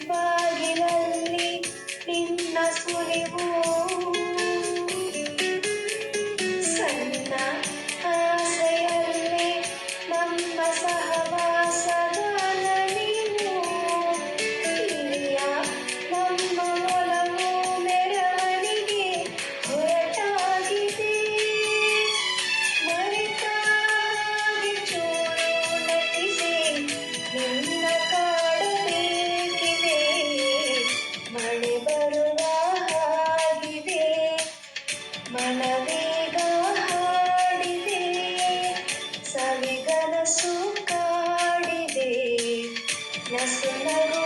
ಬಾಗಿಲಲ್ಲಿ ನಿನ್ನ ಸುಳಿವು ಸಣ್ಣ ಆಸೆಯಲ್ಲಿ ನಮ್ಮ ಸಹವಾಸದ ನಲಿವು ಪ್ರಿಯ ನಮ್ಮ ಒಲವು ಮೆರವಣಿಗೆ ಹೊರಟಾಗಿದೆ ಮರೆತಾಗಿ ಚೂರು ನಟಿಸಿ ನಿನ್ನ ಕಾಡಬೇಕಿದೆ ಮಳೆ ಬರುವ ಹಾಗಿದೆ ಮನವೀಗ ಹಾಡಿದೆ ಸವಿಗನಸು ಕಾಡಿದೆ ನಸು ನಗು